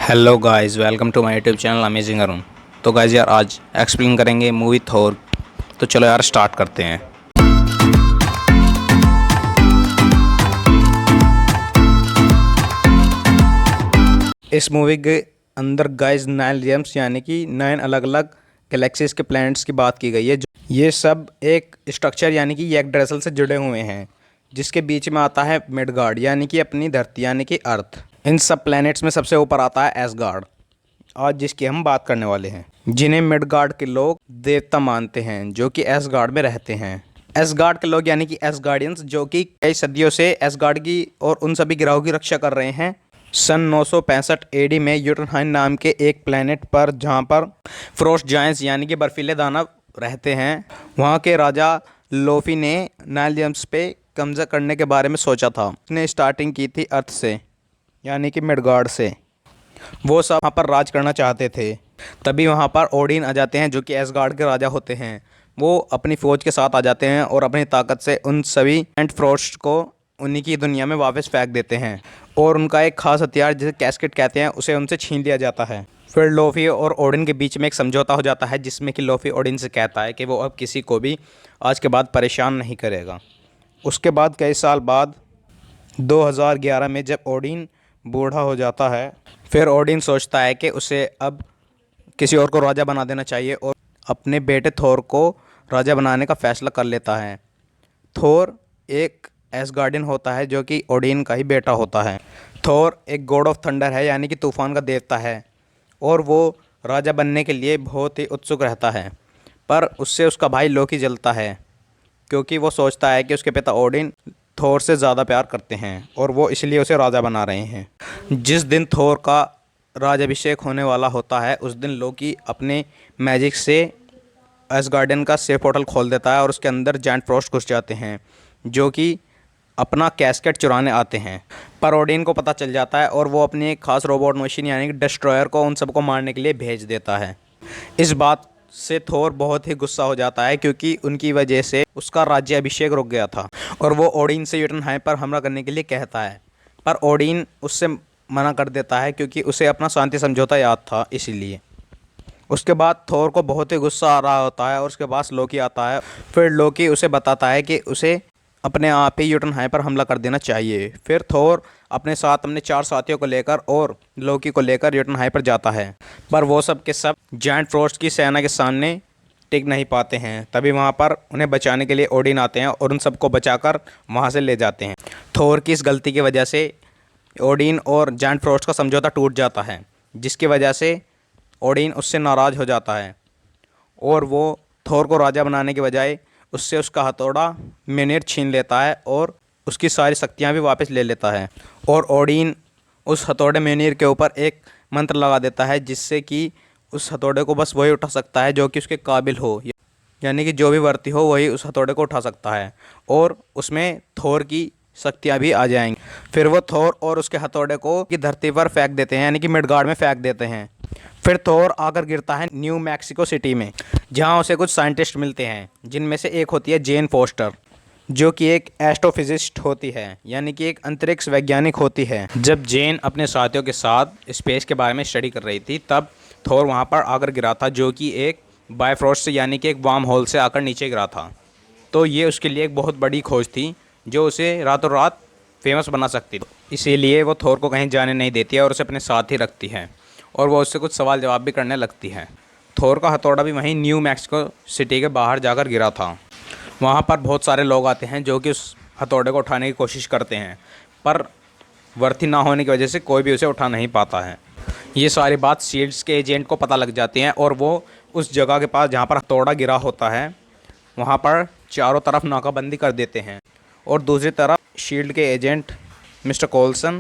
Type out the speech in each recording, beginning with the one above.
Hello guys, welcome to my YouTube channel amazing Arun. तो guys यार, आज एक्सप्लेन करेंगे मूवी थोर। तो चलो यार स्टार्ट करते हैं। इस मूवी के अंदर गाइस 9 जेम्स यानी कि 9 अलग अलग गैलेक्सीज के प्लैनेट्स की बात की गई है। ये सब एक स्ट्रक्चर यानी कि यगड्रैसिल से जुड़े हुए हैं, जिसके बीच में आता है मिडगार्ड यानी कि अपनी धरती यानी कि अर्थ। इन सब प्लैनेट्स में सबसे ऊपर आता है एसगार्ड, आज जिसकी हम बात करने वाले हैं, जिन्हें मिडगार्ड के लोग देवता मानते हैं, जो कि एसगार्ड में रहते हैं। एसगार्ड के लोग यानी कि एसगार्डियंस, जो कि कई सदियों से एसगार्ड की और उन सभी ग्रहों की रक्षा कर रहे हैं। सन 965 एडी में यूटनहाइम नाम के एक प्लेनेट पर, जहां पर फ्रोस्ट जायंट्स यानी कि बर्फीले दानव रहते हैं, वहां के राजा लोफी ने नाइल जेम्स पे कब्जा करने के बारे में सोचा था। उसने स्टार्टिंग की थी अर्थ से यानी कि मिडगार्ड से। वो सब वहाँ पर राज करना चाहते थे। तभी वहाँ पर ओडिन आ जाते हैं, जो कि एसगार्ड के राजा होते हैं। वो अपनी फ़ौज के साथ आ जाते हैं और अपनी ताकत से उन सभी एंड फ्रोस्ट को उन्हीं की दुनिया में वापस फेंक देते हैं, और उनका एक खास हथियार जिसे कैस्केट कहते हैं उसे उनसे छीन लिया जाता है। फिर लोफी और ओडिन के बीच में एक समझौता हो जाता है, जिसमें कि लोफी ओडिन से कहता है कि वो अब किसी को भी आज के बाद परेशान नहीं करेगा। उसके बाद कई साल बाद 2011 में जब ओडिन बूढ़ा हो जाता है, फिर ओडिन सोचता है कि उसे अब किसी और को राजा बना देना चाहिए, और अपने बेटे थोर को राजा बनाने का फैसला कर लेता है। थोर एक एसगार्डियन होता है, जो कि ओडिन का ही बेटा होता है। थोर एक गॉड ऑफ थंडर है यानी कि तूफान का देवता है, और वो राजा बनने के लिए बहुत ही उत्सुक रहता है। पर उससे उसका भाई लोकी जलता है, क्योंकि वो सोचता है कि उसके पिता ओडिन थोर से ज़्यादा प्यार करते हैं और वो इसलिए उसे राजा बना रहे हैं। जिस दिन थोर का राजाभिषेक होने वाला होता है, उस दिन लोकी अपने मैजिक से एसगार्डियन का सेफ पोर्टल खोल देता है और उसके अंदर जायंट फ्रॉस्ट घुस जाते हैं, जो कि अपना कैस्केट चुराने आते हैं। पर ओडिन को पता चल जाता है और वो अपनी एक खास रोबोट मशीन यानी कि डिस्ट्रॉयर को उन सबको मारने के लिए भेज देता है। इस बात से थोर बहुत ही गुस्सा हो जाता है, क्योंकि उनकी वजह से उसका राज्य अभिषेक रुक गया था, और वो ओडिन से यूटनहाइम पर हमला करने के लिए कहता है। पर ओडिन उससे मना कर देता है, क्योंकि उसे अपना शांति समझौता याद था, इसीलिए। उसके बाद थोर को बहुत ही गुस्सा आ रहा होता है और उसके पास लोकी आता है। फिर लोकी उसे बताता है कि उसे अपने आप ही यूटनहाइम पर हमला कर देना चाहिए। फिर थोर अपने साथ अपने 4 साथियों को लेकर और लोकी को लेकर यूटनहाइम पर जाता है, पर वो सब के सब जायंट फ्रॉस्ट की सेना के सामने टिक नहीं पाते हैं। तभी वहाँ पर उन्हें बचाने के लिए ओडिन आते हैं और उन सबको बचाकर वहाँ से ले जाते हैं। थोर की इस गलती की वजह से ओडिन और जायंट फ्रॉस्ट का समझौता टूट जाता है, जिसकी वजह से ओडिन उससे नाराज़ हो जाता है, और वो थोर को राजा बनाने के बजाय उससे उसका हथौड़ा म्योनिर छीन लेता है और उसकी सारी शक्तियाँ भी वापस ले लेता है। और ओडिन उस हथौड़े म्योनिर के ऊपर एक मंत्र लगा देता है, जिससे कि उस हथौड़े को बस वही उठा सकता है जो कि उसके काबिल हो, यानी कि जो भी वर्ती हो वही उस हथौड़े को उठा सकता है, और उसमें थोर की शक्तियाँ भी आ जाएंगी। फिर वो थोर और उसके हथौड़े को की धरती पर फेंक देते हैं, यानी कि मिडगार्ड में फेंक देते हैं। फिर थोर आकर गिरता है न्यू मैक्सिको सिटी में, जहाँ उसे कुछ साइंटिस्ट मिलते हैं, जिनमें से एक होती है जेन फोस्टर, जो कि एक एस्ट्रोफिजिस्ट होती है, यानी कि एक अंतरिक्ष वैज्ञानिक होती है। जब जेन अपने साथियों के साथ स्पेस के बारे में स्टडी कर रही थी, तब थोर वहाँ पर आकर गिरा था, जो कि एक बायफ्रॉस्ट से यानी कि एक वार्म होल से आकर नीचे गिरा था। तो ये उसके लिए एक बहुत बड़ी खोज थी, जो उसे रातों रात फेमस बना सकती थी। इसीलिए वो थोर को कहीं जाने नहीं देती है और उसे अपने साथ ही रखती है, और वो उससे कुछ सवाल जवाब भी करने लगती है। थोर का हथौड़ा भी वहीं न्यू मैक्सिको सिटी के बाहर जाकर गिरा था। वहाँ पर बहुत सारे लोग आते हैं, जो कि उस हथौड़े को उठाने की कोशिश करते हैं, पर वर्थी ना होने की वजह से कोई भी उसे उठा नहीं पाता है। ये सारी बात शील्ड्स के एजेंट को पता लग जाती है, और वो उस जगह के पास जहाँ पर हथौड़ा गिरा होता है, वहाँ पर चारों तरफ नाकाबंदी कर देते हैं। और दूसरी तरफ शील्ड के एजेंट मिस्टर कोल्सन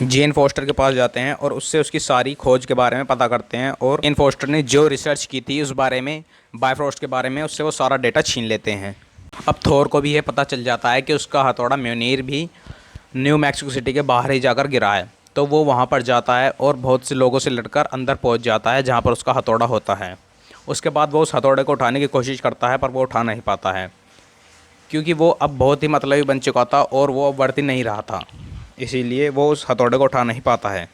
जेन फोस्टर के पास जाते हैं और उससे उसकी सारी खोज के बारे में पता करते हैं, और जेन फोस्टर ने जो रिसर्च की थी उस बारे में, बायफ्रॉस्ट के बारे में, उससे वो सारा डेटा छीन लेते हैं। अब थोर को भी ये पता चल जाता है कि उसका हथौड़ा म्योनिर भी न्यू मैक्सिको सिटी के बाहर ही जाकर गिरा है। तो वो वहाँ पर जाता है और बहुत से लोगों से लड़कर अंदर पहुँच जाता है, जहाँ पर उसका हथौड़ा होता है। उसके बाद वो उस हथौड़े को उठाने की कोशिश करता है, पर वो उठा नहीं पाता है, क्योंकि वो अब बहुत ही मतलबी बन चुका था और वो अब वर्ती नहीं रहा था, इसीलिए वो उस हथौड़े को उठा नहीं पाता है।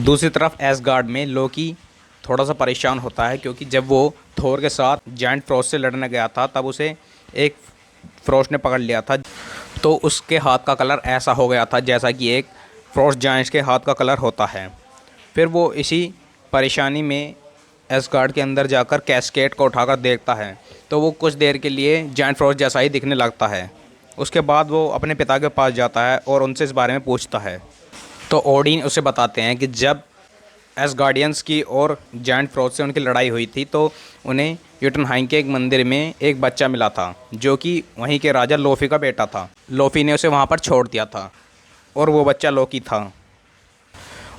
दूसरी तरफ एसगार्ड में लोकी थोड़ा सा परेशान होता है, क्योंकि जब वो थोर के साथ जायंट फ्रॉस्ट से लड़ने गया था तब उसे एक फ्रॉस्ट ने पकड़ लिया था, तो उसके हाथ का कलर ऐसा हो गया था जैसा कि एक फ्रॉस्ट जायंट्स के हाथ का कलर होता है। फिर वो इसी परेशानी में एसगार्ड के अंदर जाकर कैस्केड को उठाकर देखता है, तो वो कुछ देर के लिए जायंट फ्रॉस्ट जैसा ही दिखने लगता है। उसके बाद वो अपने पिता के पास जाता है और उनसे इस बारे में पूछता है, तो ओडिन उसे बताते हैं कि जब एसगार्डियंस की और जायंट फ्रॉस्ट से उनकी लड़ाई हुई थी तो उन्हें यूटनहाइम के एक मंदिर में एक बच्चा मिला था जो कि वहीं के राजा लोफी का बेटा था। लोफी ने उसे वहाँ पर छोड़ दिया था और वो बच्चा लोकी था।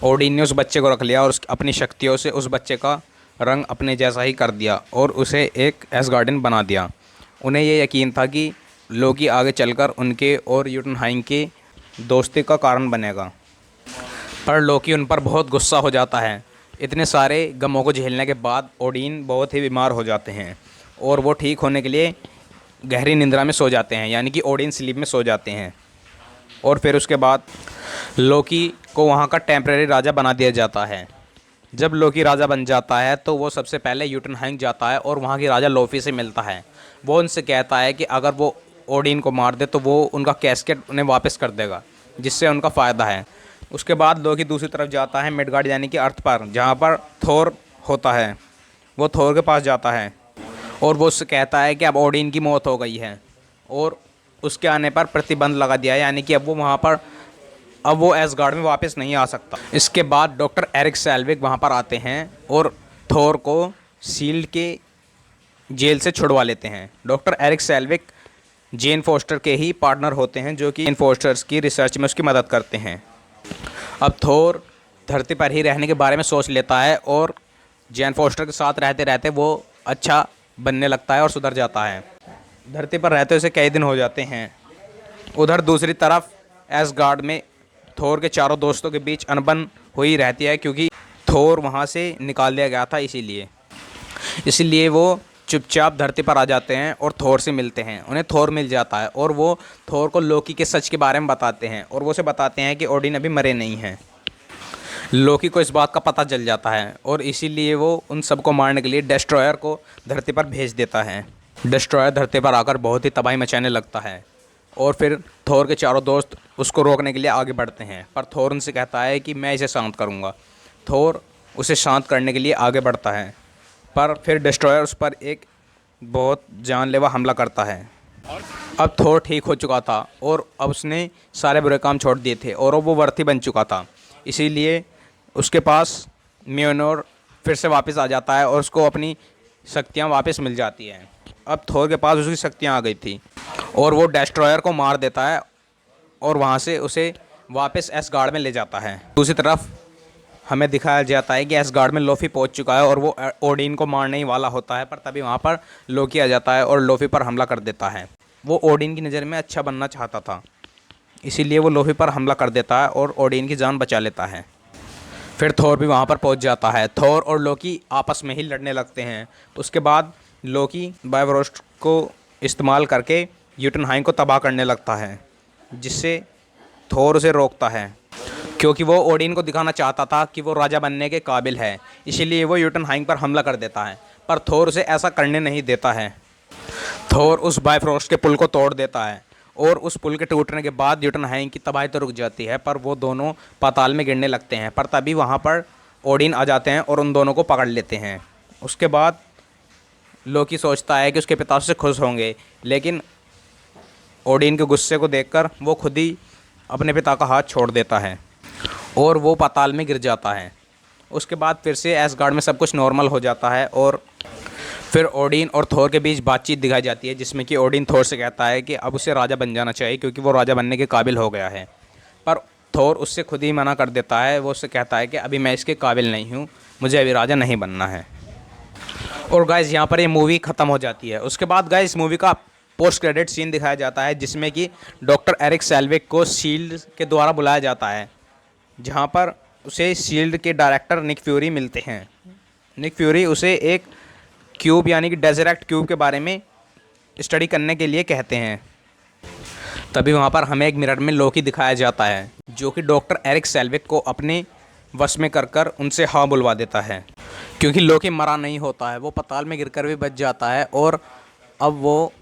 ओडिन ने उस बच्चे को रख लिया और अपनी शक्तियों से उस बच्चे का रंग अपने जैसा ही कर दिया और उसे एक एसगार्डियन बना दिया। उन्हें ये यकीन था कि लोकी आगे चलकर उनके और यूटनहाइम के दोस्ती का कारण बनेगा, पर लोकी उन पर बहुत गुस्सा हो जाता है। इतने सारे गमों को झेलने के बाद ओडिन बहुत ही बीमार हो जाते हैं और वो ठीक होने के लिए गहरी निंद्रा में सो जाते हैं, यानी कि ओडिन स्लीप में सो जाते हैं। और फिर उसके बाद लोकी को वहाँ का टेम्परेरी राजा बना दिया जाता है। जब लोकी राजा बन जाता है तो वो सबसे पहले यूटनहाइम जाता है और वहाँ के राजा लोफी से मिलता है। वो उनसे कहता है कि अगर वो ओडिन को मार दे तो वो उनका कैस्केड उन्हें वापस कर देगा, जिससे उनका फ़ायदा है। उसके बाद लोकी दूसरी तरफ जाता है मिडगार्ड यानी कि अर्थ पर, जहाँ पर थोर होता है। वो थोर के पास जाता है और वो उससे कहता है कि अब ओडिन की मौत हो गई है और उसके आने पर प्रतिबंध लगा दिया है, यानी कि अब वो एसगार्ड में वापस नहीं आ सकता। इसके बाद डॉक्टर एरिक सेल्विक वहाँ पर आते हैं और थोर को शील्ड के जेल से छुड़वा लेते हैं। Doctor Erik Selvig Jane Foster के ही पार्टनर होते हैं, जो कि जेन फोस्टर्स की रिसर्च में उसकी मदद करते हैं। अब थोर धरती पर ही रहने के बारे में सोच लेता है और जेन फोस्टर के साथ रहते रहते वो अच्छा बनने लगता है और सुधर जाता है। धरती पर रहते उसे कई दिन हो जाते हैं। उधर दूसरी तरफ एसगार्ड में थोर के चारों दोस्तों के बीच अनबन हुई रहती है, क्योंकि थोर वहाँ से निकाल दिया गया था। इसीलिए वो चुपचाप धरती पर आ जाते हैं और थोर से मिलते हैं। उन्हें थोर मिल जाता है और वो थोर को लोकी के सच के बारे में बताते हैं और वो उसे बताते हैं कि ओडिन अभी मरे नहीं हैं। लोकी को इस बात का पता चल जाता है और इसीलिए वो उन सबको मारने के लिए डिस्ट्रॉयर को धरती पर भेज देता है। डिस्ट्रॉयर धरती पर आकर बहुत ही तबाही मचाने लगता है और फिर थोर के चारों दोस्त उसको रोकने के लिए आगे बढ़ते हैं, पर थोर उनसे कहता है कि मैं इसे शांत करूँगा। थोर उसे शांत करने के लिए आगे बढ़ता है, पर फिर डिस्ट्रॉयर उस पर एक बहुत जानलेवा हमला करता है। अब थोर ठीक हो चुका था और अब उसने सारे बुरे काम छोड़ दिए थे और वो वर्थी बन चुका था, इसीलिए उसके पास म्योनोर फिर से वापस आ जाता है और उसको अपनी शक्तियाँ वापस मिल जाती हैं। अब थोर के पास उसकी शक्तियाँ आ गई थी और वो डिस्ट्रॉयर को मार देता है और वहाँ से उसे वापस एसगार्ड में ले जाता है। दूसरी तरफ हमें दिखाया जाता है कि एसगार्ड में लोफी पहुंच चुका है और वो ओडिन को मारने ही वाला होता है, पर तभी वहाँ पर लोकी आ जाता है और लोफी पर हमला कर देता है। वो ओडिन की नज़र में अच्छा बनना चाहता था, इसीलिए वो लोफी पर हमला कर देता है और ओडिन की जान बचा लेता है। फिर थोर भी वहाँ पर पहुँच जाता है। थोर और लोकी आपस में ही लड़ने लगते हैं। उसके बाद लोकी बाइवरोस्ट को इस्तेमाल करके यूटनहाइम को तबाह करने लगता है, जिससे थोर उसे रोकता है, क्योंकि वो ओडिन को दिखाना चाहता था कि वो राजा बनने के काबिल है। इसीलिए वो यूटनहाइम पर हमला कर देता है, पर थोर उसे ऐसा करने नहीं देता है। थोर उस बाइफ्रोस्ट के पुल को तोड़ देता है और उस पुल के टूटने के बाद यूटनहाइम की तबाही तो रुक जाती है, पर वो दोनों पाताल में गिरने लगते हैं। पर तभी वहाँ पर ओडिन आ जाते हैं और उन दोनों को पकड़ लेते हैं। उसके बाद लोकी सोचता है कि उसके पिता उससे खुश होंगे, लेकिन ओडिन के गुस्से को देखकर वो खुद ही अपने पिता का हाथ छोड़ देता है और वो पाताल में गिर जाता है। उसके बाद फिर से एसगार्ड में सब कुछ नॉर्मल हो जाता है और फिर ओडिन और थोर के बीच बातचीत दिखाई जाती है, जिसमें कि ओडिन थोर से कहता है कि अब उसे राजा बन जाना चाहिए क्योंकि वो राजा बनने के काबिल हो गया है। पर थोर उससे खुद ही मना कर देता है। वो उससे कहता है कि अभी मैं इसके काबिल नहीं हूँ, मुझे अभी राजा नहीं बनना है। और गाइस यहाँ पर ये मूवी ख़त्म हो जाती है। उसके बाद गाइस मूवी का पोस्ट क्रेडिट सीन दिखाया जाता है, जिसमें कि डॉक्टर एरिक सेल्विक को शील्ड के द्वारा बुलाया जाता है, जहाँ पर उसे शील्ड के डायरेक्टर निक फ्यूरी मिलते हैं। निक फ्यूरी उसे एक क्यूब यानी कि डेजरेक्ट क्यूब के बारे में स्टडी करने के लिए कहते हैं। तभी वहाँ पर हमें एक मिरर में लोकी दिखाया जाता है, जो कि डॉक्टर एरिक सेल्विक को अपने वश में कर कर उनसे हाँ बुलवा देता है, क्योंकि लोकी मरा नहीं होता है, वो पाताल में गिरकर भी बच जाता है। और अब वो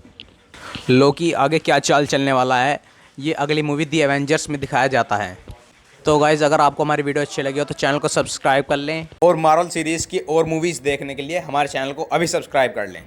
लोकी आगे क्या चाल चलने वाला है ये अगली मूवी दी एवेंजर्स में दिखाया जाता है। तो गाइज़ अगर आपको हमारी वीडियो अच्छी लगी हो तो चैनल को सब्सक्राइब कर लें और मार्वल सीरीज़ की और मूवीज़ देखने के लिए हमारे चैनल को अभी सब्सक्राइब कर लें।